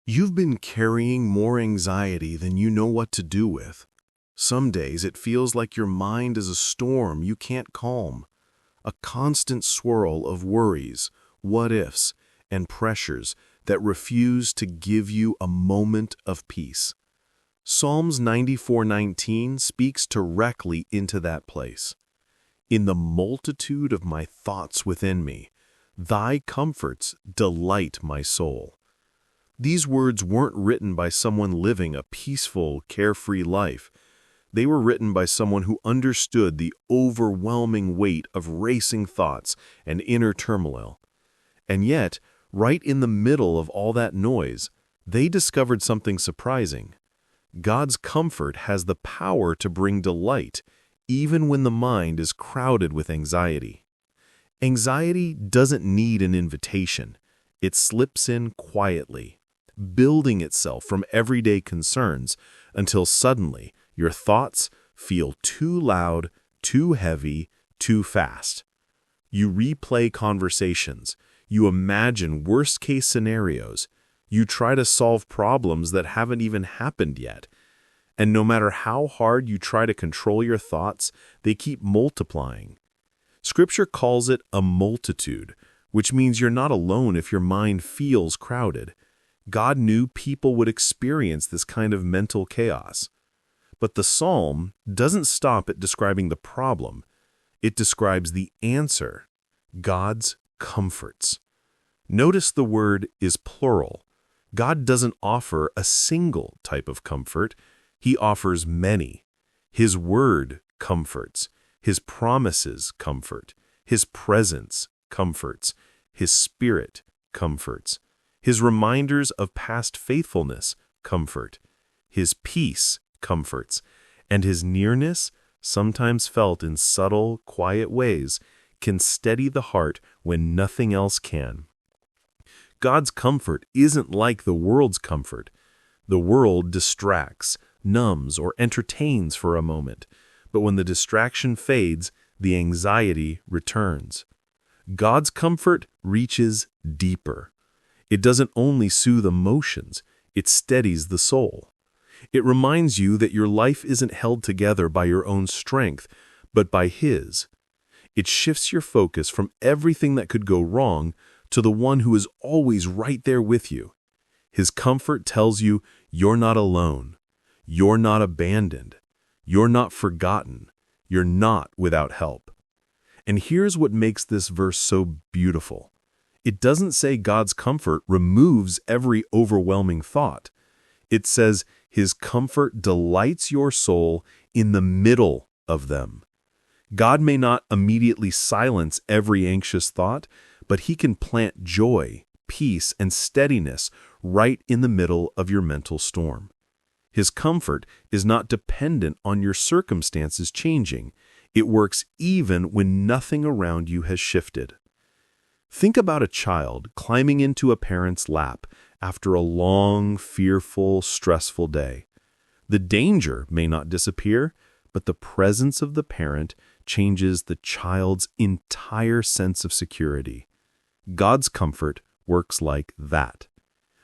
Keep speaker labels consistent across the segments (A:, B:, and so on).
A: You've been carrying more anxiety than you know what to do with. Some days it feels like your mind is a storm you can't calm, a constant swirl of worries, what-ifs, and pressures that refuse to give you a moment of peace. Psalms 94:19 speaks directly into that place. In the multitude of my thoughts within me, thy comforts delight my soul. These words weren't written by someone living a peaceful, carefree life. They were written by someone who understood the overwhelming weight of racing thoughts and inner turmoil. And yet, right in the middle of all that noise, they discovered something surprising. God's comfort has the power to bring delight, even when the mind is crowded with anxiety. Anxiety doesn't need an invitation. It slips in quietly, building itself from everyday concerns until suddenly your thoughts feel too loud, too heavy, too fast. You replay conversations, you imagine worst-case scenarios, you try to solve problems that haven't even happened yet. And no matter how hard you try to control your thoughts, they keep multiplying. Scripture calls it a multitude, which means you're not alone if your mind feels crowded. God knew people would experience this kind of mental chaos. But the psalm doesn't stop at describing the problem. It describes the answer, God's comforts. Notice the word is plural. God doesn't offer a single type of comfort. He offers many. His word comforts. His promises comfort. His presence comforts. His spirit comforts. His reminders of past faithfulness comfort. His peace comforts. And his nearness, sometimes felt in subtle, quiet ways, can steady the heart when nothing else can. God's comfort isn't like the world's comfort. The world distracts, numbs, or entertains for a moment, but when the distraction fades, the anxiety returns. God's comfort reaches deeper. It doesn't only soothe emotions, it steadies the soul. It reminds you that your life isn't held together by your own strength, but by His. It shifts your focus from everything that could go wrong to the one who is always right there with you. His comfort tells you you're not alone. You're not abandoned. You're not forgotten. You're not without help. And here's what makes this verse so beautiful. It doesn't say God's comfort removes every overwhelming thought. It says His comfort delights your soul in the middle of them. God may not immediately silence every anxious thought, but He can plant joy, peace, and steadiness right in the middle of your mental storm. His comfort is not dependent on your circumstances changing. It works even when nothing around you has shifted. Think about a child climbing into a parent's lap after a long, fearful, stressful day. The danger may not disappear, but the presence of the parent changes the child's entire sense of security. God's comfort works like that.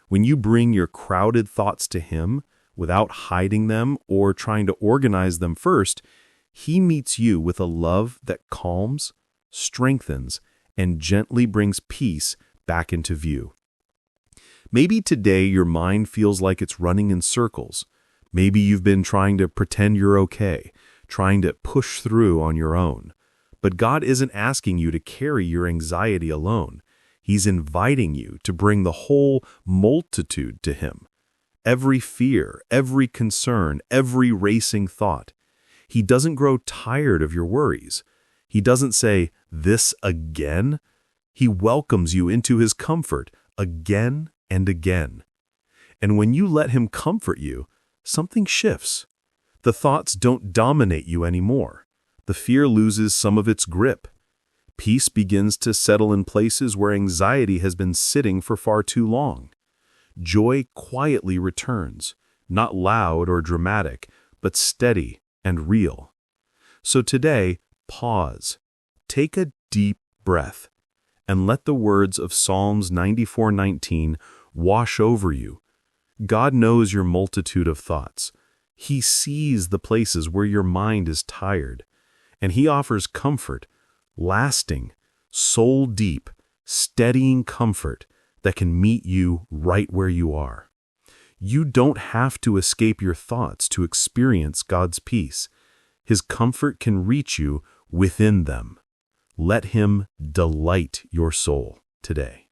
A: When you bring your crowded thoughts to Him, without hiding them or trying to organize them first, He meets you with a love that calms, strengthens, and gently brings peace back into view. Maybe today your mind feels like it's running in circles. Maybe you've been trying to pretend you're okay, trying to push through on your own. But God isn't asking you to carry your anxiety alone. He's inviting you to bring the whole multitude to Him. Every fear, every concern, every racing thought. He doesn't grow tired of your worries. He doesn't say, "This again?" He welcomes you into His comfort again and again. And when you let Him comfort you, something shifts. The thoughts don't dominate you anymore. The fear loses some of its grip. Peace begins to settle in places where anxiety has been sitting for far too long. Joy quietly returns, not loud or dramatic, but steady and real. So today, pause, take a deep breath, and let the words of Psalms 94:19 wash over you. God knows your multitude of thoughts. He sees the places where your mind is tired, and He offers comfort, lasting, soul-deep, steadying comfort that can meet you right where you are. You don't have to escape your thoughts to experience God's peace. His comfort can reach you within them. Let Him delight your soul today.